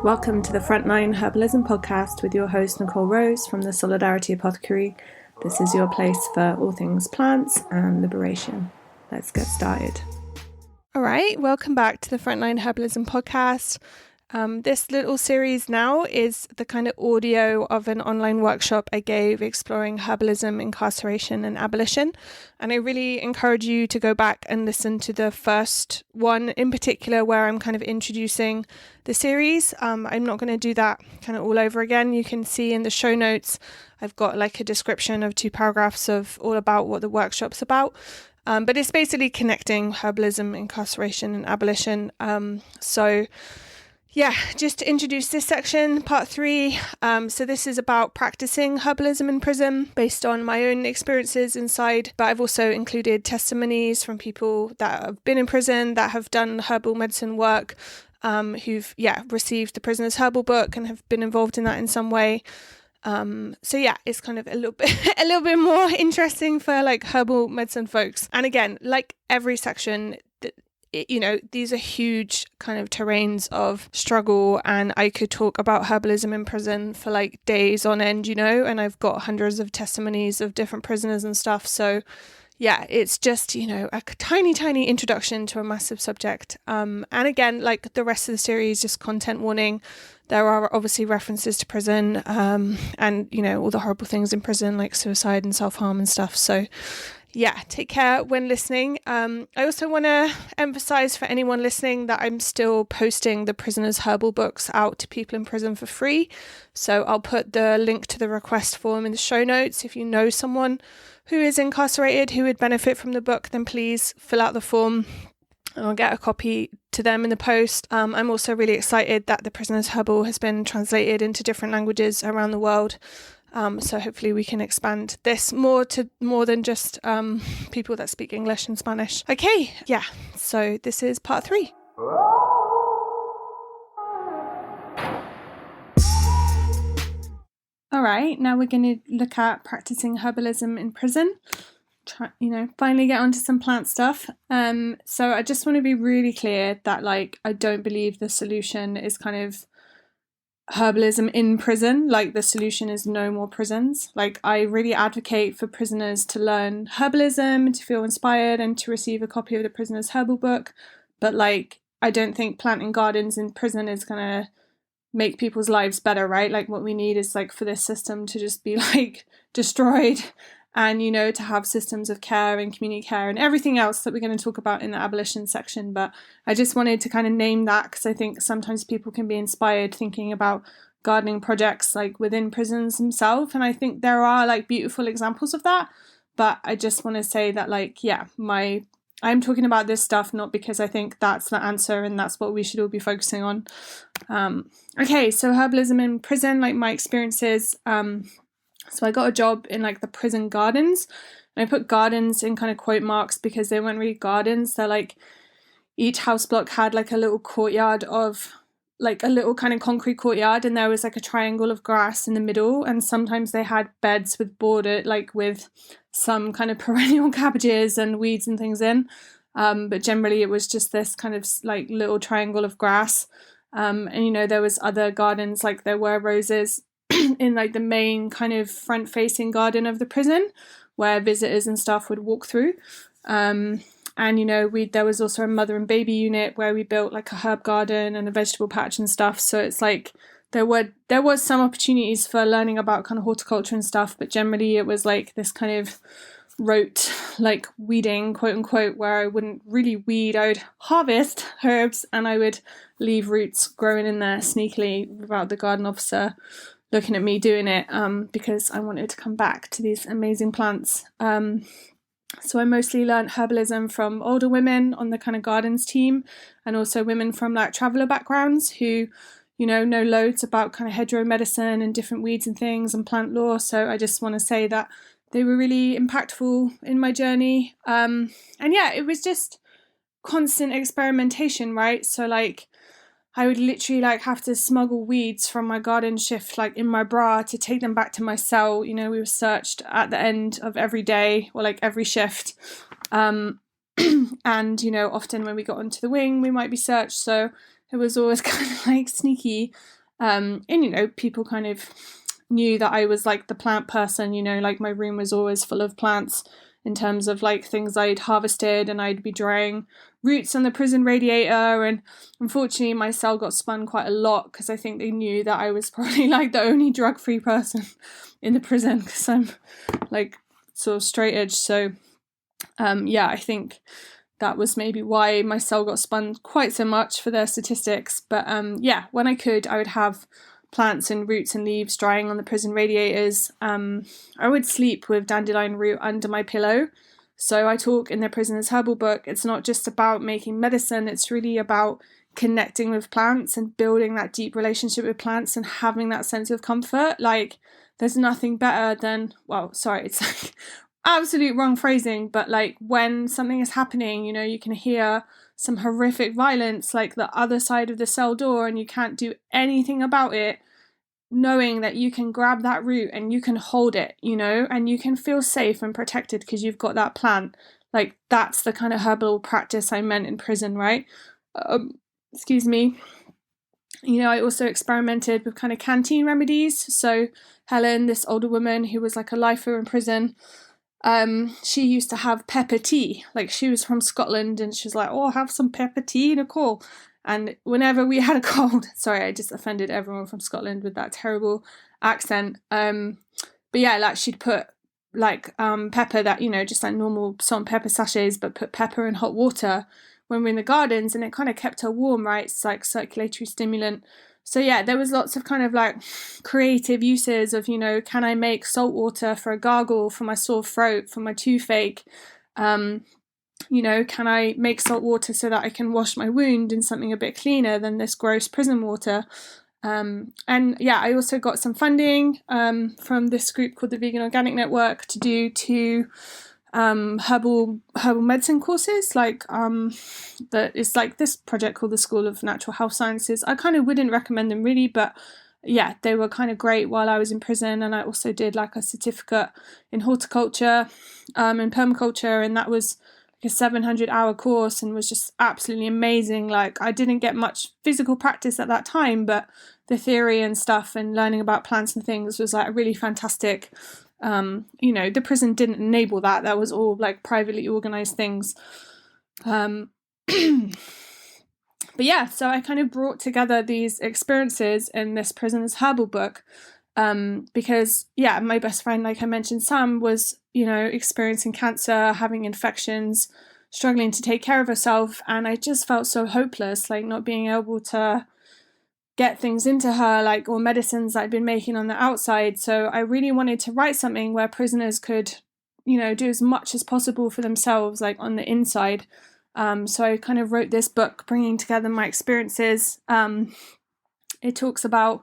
Welcome to the Frontline Herbalism podcast with your host Nicole Rose from the Solidarity Apothecary. This is your place for all things plants and liberation. Let's get started. All right, welcome back to the Frontline Herbalism podcast. This little series now is the kind of audio of an online workshop I gave exploring herbalism, incarceration and abolition. And I really encourage you to go back and listen to the first one in particular where I'm kind of introducing the series. I'm not going to do that kind of all over again. You can see in the show notes, I've got like a description of 2 paragraphs of all about what the workshop's about. But it's basically connecting herbalism, incarceration and abolition. Just to introduce this section, part 3. So this is about practicing herbalism in prison based on my own experiences inside, but I've also included testimonies from people that have been in prison, that have done herbal medicine work, who've received the Prisoner's Herbal book and have been involved in that in some way. It's kind of a little bit more interesting for like herbal medicine folks. And again, like every section, these are huge kind of terrains of struggle, and I could talk about herbalism in prison for like days on end, and I've got hundreds of testimonies of different prisoners and stuff. So yeah, it's just, a tiny introduction to a massive subject. And again, like the rest of the series, just content warning. There are obviously references to prison, and, all the horrible things in prison, like suicide and self-harm and stuff. So yeah, take care when listening. I also want to emphasize for anyone listening that I'm still posting the Prisoner's Herbal books out to people in prison for free. So I'll put the link to the request form in the show notes. If you know someone who is incarcerated who would benefit from the book, then please fill out the form and I'll get a copy to them in the post. I'm also really excited that the Prisoner's Herbal has been translated into different languages around the world. So hopefully we can expand this more than just people that speak English and Spanish. Okay, so this is part 3. All right, now we're going to look at practicing herbalism in prison. Finally get onto some plant stuff. So I just want to be really clear that I don't believe the solution is kind of herbalism in prison. Like the solution is no more prisons. Like I really advocate for prisoners to learn herbalism, to feel inspired and to receive a copy of the Prisoner's Herbal book. But I don't think planting gardens in prison is going to make people's lives better, right? Like what we need is for this system to just be destroyed and, to have systems of care and community care and everything else that we're going to talk about in the abolition section. But I just wanted to kind of name that because I think sometimes people can be inspired thinking about gardening projects within prisons themselves. And I think there are beautiful examples of that. But I just want to say that I'm talking about this stuff not because I think that's the answer and that's what we should all be focusing on. Okay, so herbalism in prison, my experiences. So I got a job in the prison gardens, and I put gardens in kind of quote marks because they weren't really gardens. They're each house block had a little courtyard of a little kind of concrete courtyard, and there was a triangle of grass in the middle, and sometimes they had beds with border with some kind of perennial cabbages and weeds and things in, but generally it was just this kind of little triangle of grass, and there was other gardens there were roses in the main kind of front facing garden of the prison where visitors and stuff would walk through, and there was also a mother and baby unit where we built a herb garden and a vegetable patch and stuff. So it's there was some opportunities for learning about kind of horticulture and stuff, but generally it was this kind of rote weeding, quote unquote, where I wouldn't really weed. I would harvest herbs and I would leave roots growing in there sneakily without the garden officer looking at me doing it, because I wanted to come back to these amazing plants. So I mostly learned herbalism from older women on the kind of gardens team, and also women from traveller backgrounds who, know loads about kind of hedgerow medicine and different weeds and things and plant lore. So I just want to say that they were really impactful in my journey. It was just constant experimentation, right? So I would literally have to smuggle weeds from my garden shift in my bra to take them back to my cell. We were searched at the end of every day or every shift. And often when we got onto the wing we might be searched. So it was always kind of like sneaky. And, you know, people kind of knew that I was like the plant person, you know, like my room was always full of plants in terms of like things I'd harvested, and I'd be drying roots on the prison radiator. And unfortunately my cell got spun quite a lot because I think they knew that I was probably like the only drug-free person in the prison, because I'm like sort of straight edge. So yeah, I think that was maybe why my cell got spun quite so much for their statistics. But yeah, when I could, I would have plants and roots and leaves drying on the prison radiators. I would sleep with dandelion root under my pillow. So I talk in the Prisoner's Herbal book, it's not just about making medicine, it's really about connecting with plants and building that deep relationship with plants and having that sense of comfort. Like, there's nothing better than, well, sorry, it's like absolute wrong phrasing, but like when something is happening, you know, you can hear some horrific violence like the other side of the cell door and you can't do anything about it, knowing that you can grab that root and you can hold it, you know, and you can feel safe and protected because you've got that plant. Like, that's the kind of herbal practice I meant in prison, right? Excuse me. You know, I also experimented with kind of canteen remedies. So Helen, this older woman who was like a lifer in prison, she used to have pepper tea. Like, she was from Scotland and she was like, oh, have some pepper tea, Nicole. And whenever we had a cold, sorry, I just offended everyone from Scotland with that terrible accent. But yeah, like she'd put like pepper, that, you know, just like normal salt and pepper sachets, but put pepper in hot water when we're in the gardens, and it kind of kept her warm, right? It's like circulatory stimulant. So yeah, there was lots of kind of like creative uses of, you know, can I make salt water for a gargle, for my sore throat, for my toothache? You know, can I make salt water so that I can wash my wound in something a bit cleaner than this gross prison water? And yeah, I also got some funding from this group called the Vegan Organic Network to do 2 herbal medicine courses. Like that it's like this project called the School of Natural Health Sciences. I kind of wouldn't recommend them really, but yeah, they were kind of great while I was in prison. And I also did like a certificate in horticulture and permaculture, and that was like a 700-hour course and was just absolutely amazing. Like, I didn't get much physical practice at that time, but the theory and stuff and learning about plants and things was like really fantastic. You know, the prison didn't enable that. That was all like privately organized things. But yeah, so I kind of brought together these experiences in this Prisoner's Herbal book. Because yeah, my best friend, like I mentioned, Sam, was, you know, experiencing cancer, having infections, struggling to take care of herself, and I just felt so hopeless, like not being able to get things into her, like all medicines I'd been making on the outside. So I really wanted to write something where prisoners could, you know, do as much as possible for themselves, like on the inside. So I kind of wrote this book, bringing together my experiences. It talks about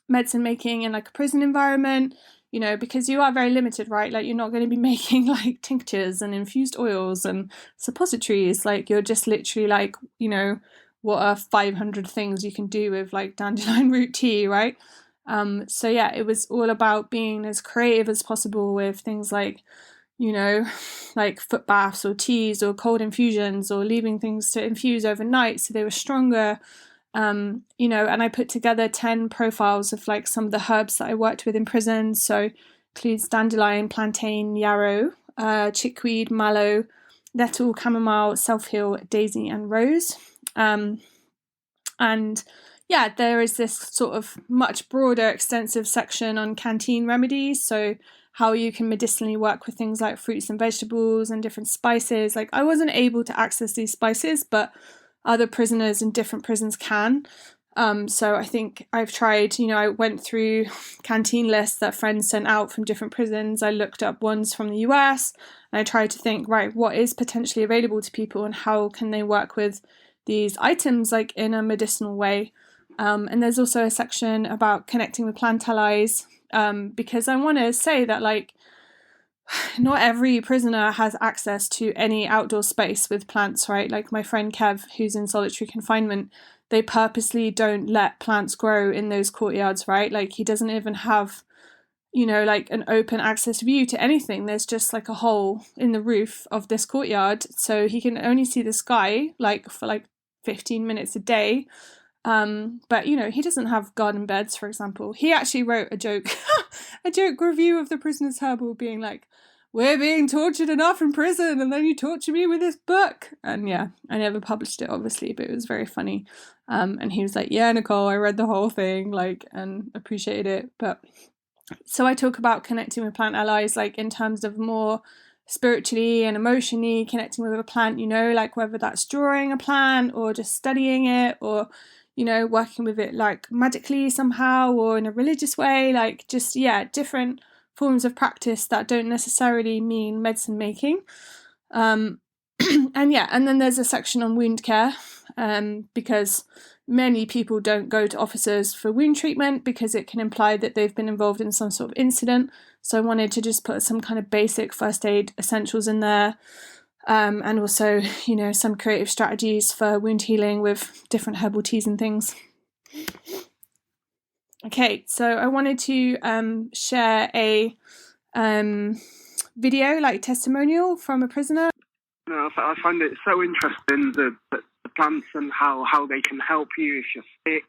medicine making in like a prison environment, you know, because you are very limited, right? Like, you're not going to be making like tinctures and infused oils and suppositories. Like, you're just literally like, you know, what are 500 things you can do with like dandelion root tea, right? So yeah, it was all about being as creative as possible with things like, you know, like foot baths or teas or cold infusions, or leaving things to infuse overnight so they were stronger. You know, and I put together 10 profiles of like some of the herbs that I worked with in prison. So includes dandelion, plantain, yarrow, chickweed, mallow, nettle, chamomile, self-heal, daisy, and rose. And yeah, there is this sort of much broader, extensive section on canteen remedies. So how you can medicinally work with things like fruits and vegetables and different spices. Like, I wasn't able to access these spices, but other prisoners in different prisons can. So I think I've tried, you know, I went through canteen lists that friends sent out from different prisons. I looked up ones from the US, and I tried to think, right, what is potentially available to people and how can they work with these items like in a medicinal way. And there's also a section about connecting with plant allies, because I want to say that, like, not every prisoner has access to any outdoor space with plants, right? Like my friend Kev, who's in solitary confinement, they purposely don't let plants grow in those courtyards, right? Like, he doesn't even have, you know, like an open access view to anything. There's just like a hole in the roof of this courtyard, so he can only see the sky like for like 15 minutes a day. But he doesn't have garden beds, for example. He actually wrote a joke review of the Prisoner's Herbal, being like, "We're being tortured enough in prison, and then you torture me with this book." And yeah, I never published it, obviously, but it was very funny. And he was like, "Yeah, Nicole, I read the whole thing, and appreciated it." But so I talk about connecting with plant allies, in terms of more spiritually and emotionally connecting with a plant, whether that's drawing a plant or just studying it, or working with it magically somehow, or in a religious way, different forms of practice that don't necessarily mean medicine making. And then there's a section on wound care, because many people don't go to officers for wound treatment because it can imply that they've been involved in some sort of incident. So I wanted to just put some kind of basic first aid essentials in there. And also, some creative strategies for wound healing with different herbal teas and things. Okay, so I wanted to share a video, testimonial from a prisoner. I find it so interesting, the plants and how they can help you if you're sick.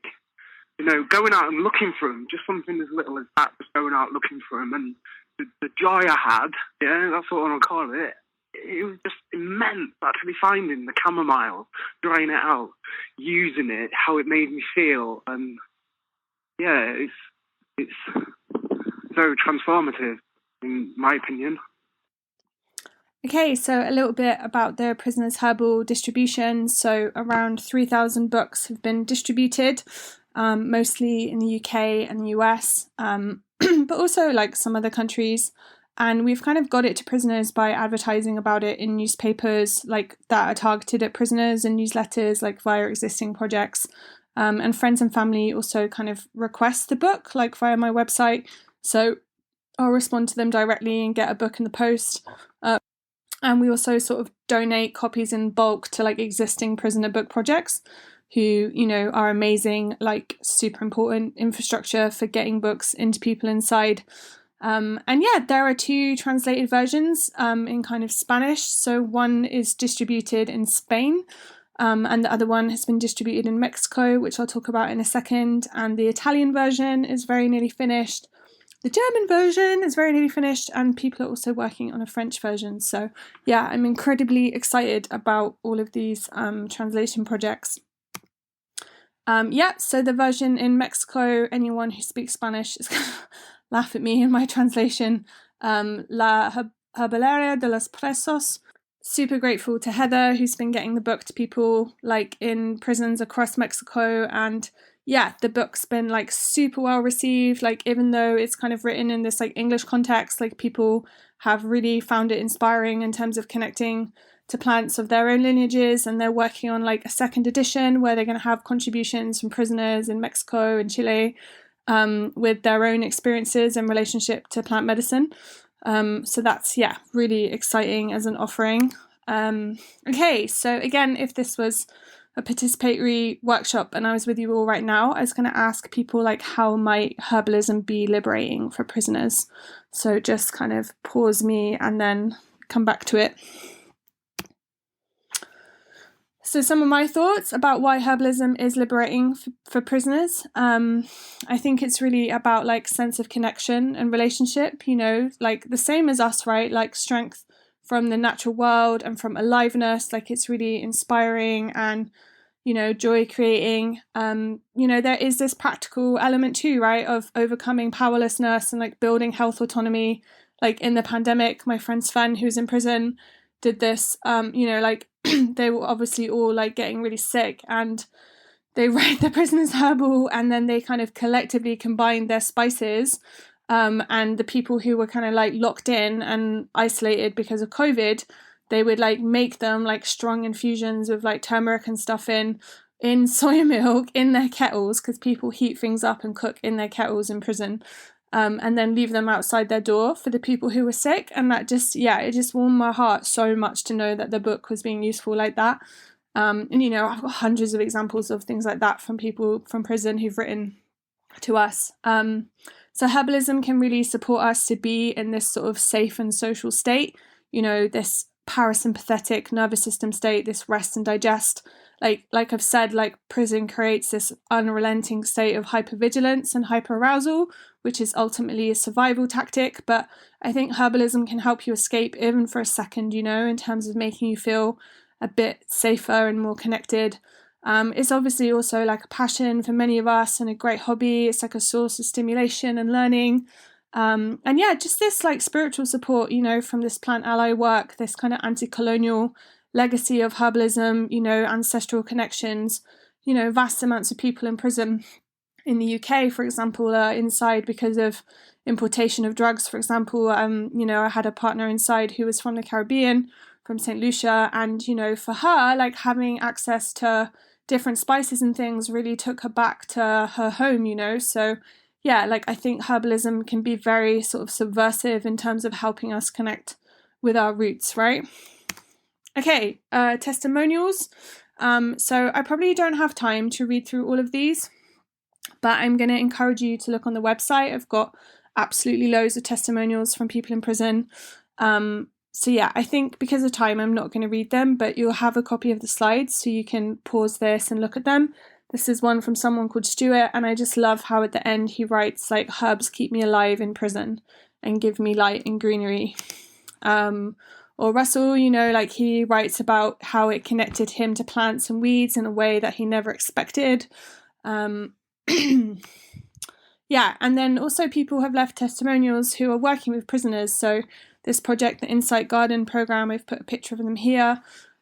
Going out and looking for them, just something as little as that, just going out looking for them. And the joy I had, that's what I'll call it. It was just immense, actually finding the chamomile, drying it out, using it, how it made me feel. And yeah, it's very transformative, in my opinion. Okay, so a little bit about the Prisoner's Herbal distribution. So around 3,000 books have been distributed, mostly in the UK and the US, but also some other countries. And we've kind of got it to prisoners by advertising about it in newspapers that are targeted at prisoners, and newsletters via existing projects. And friends and family also kind of request the book via my website. So I'll respond to them directly and get a book in the post. And we also sort of donate copies in bulk to existing prisoner book projects who, are amazing, super important infrastructure for getting books into people inside. There are 2 translated versions in kind of Spanish. So one is distributed in Spain, and the other one has been distributed in Mexico, which I'll talk about in a second. And the Italian version is very nearly finished. The German version is very nearly finished, and people are also working on a French version. So yeah, I'm incredibly excited about all of these translation projects. So the version in Mexico, anyone who speaks Spanish is going to laugh at me in my translation. La Herbalaria de los Presos. Super grateful to Heather, who's been getting the book to people in prisons across Mexico. And yeah, the book's been super well received. Even though it's kind of written in this English context, people have really found it inspiring in terms of connecting to plants of their own lineages. And they're working on a second edition where they're going to have contributions from prisoners in Mexico and Chile, with their own experiences in relationship to plant medicine. So that's, really exciting as an offering. Okay, so again, if this was a participatory workshop and I was with you all right now, I was going to ask people how might herbalism be liberating for prisoners? So just kind of pause me and then come back to it. So some of my thoughts about why herbalism is liberating for prisoners. I think it's really about sense of connection and relationship, the same as us, right? Strength from the natural world and from aliveness. It's really inspiring and, joy creating. There is this practical element too, right? Of overcoming powerlessness and building health autonomy. In the pandemic, my friend Sven, who's in prison, did this, they were obviously all getting really sick, and they read the Prisoner's Herbal, and then they kind of collectively combined their spices, and the people who were kind of locked in and isolated because of COVID, they would make them strong infusions with turmeric and stuff in soya milk in their kettles, because people heat things up and cook in their kettles in prison. And then leave them outside their door for the people who were sick. And that just, it just warmed my heart so much to know that the book was being useful like that. And, I've got hundreds of examples of things like that from people from prison who've written to us. So herbalism can really support us to be in this sort of safe and social state, this parasympathetic nervous system state, this rest and digest. Like I've said, like prison creates this unrelenting state of hypervigilance and hyperarousal, which is ultimately a survival tactic. But I think herbalism can help you escape even for a second, you know, in terms of making you feel a bit safer and more connected. It's obviously also like a passion for many of us and a great hobby. It's like a source of stimulation and learning. And yeah, just this like spiritual support, you know, from this plant ally work, this kind of anti-colonial legacy of herbalism, you know, ancestral connections, you know, vast amounts of people in prison in the UK, for example, are inside because of importation of drugs, for example. You know, I had a partner inside who was from the Caribbean, from St. Lucia, and, you know, for her, like having access to different spices and things really took her back to her home, you know. So yeah, like I think herbalism can be very sort of subversive in terms of helping us connect with our roots, right? Okay, testimonials. So I probably don't have time to read through all of these, but I'm going to encourage you to look on the website. I've got absolutely loads of testimonials from people in prison. So yeah, I think because of time, I'm not going to read them, but you'll have a copy of the slides so you can pause this and look at them. This is one from someone called Stuart, and I just love how at the end he writes like, herbs keep me alive in prison and give me light and greenery. Or Russell, you know, like he writes about how it connected him to plants and weeds in a way that he never expected. Yeah, and then also people have left testimonials who are working with prisoners. So this project, the Insight Garden program, I've put a picture of them here.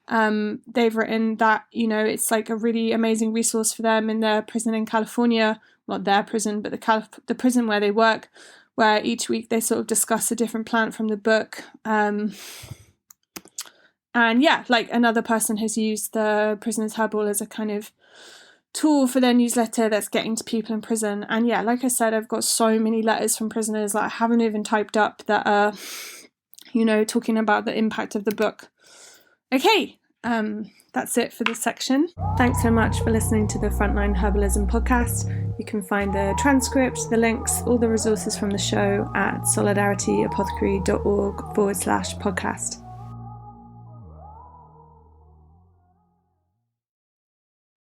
They've written that, you know, it's like a really amazing resource for them in their prison in California, not their prison, but the prison where they work, where each week they sort of discuss a different plant from the book. And yeah, like another person has used the Prisoner's Herbal as a kind of tool for their newsletter that's getting to people in prison. And yeah, like I said, I've got so many letters from prisoners that I haven't even typed up that are, you know, talking about the impact of the book. Okay, that's it for this section. Thanks so much for listening to the Frontline Herbalism podcast. You can find the transcript, the links, all the resources from the show at solidarityapothecary.org/podcast.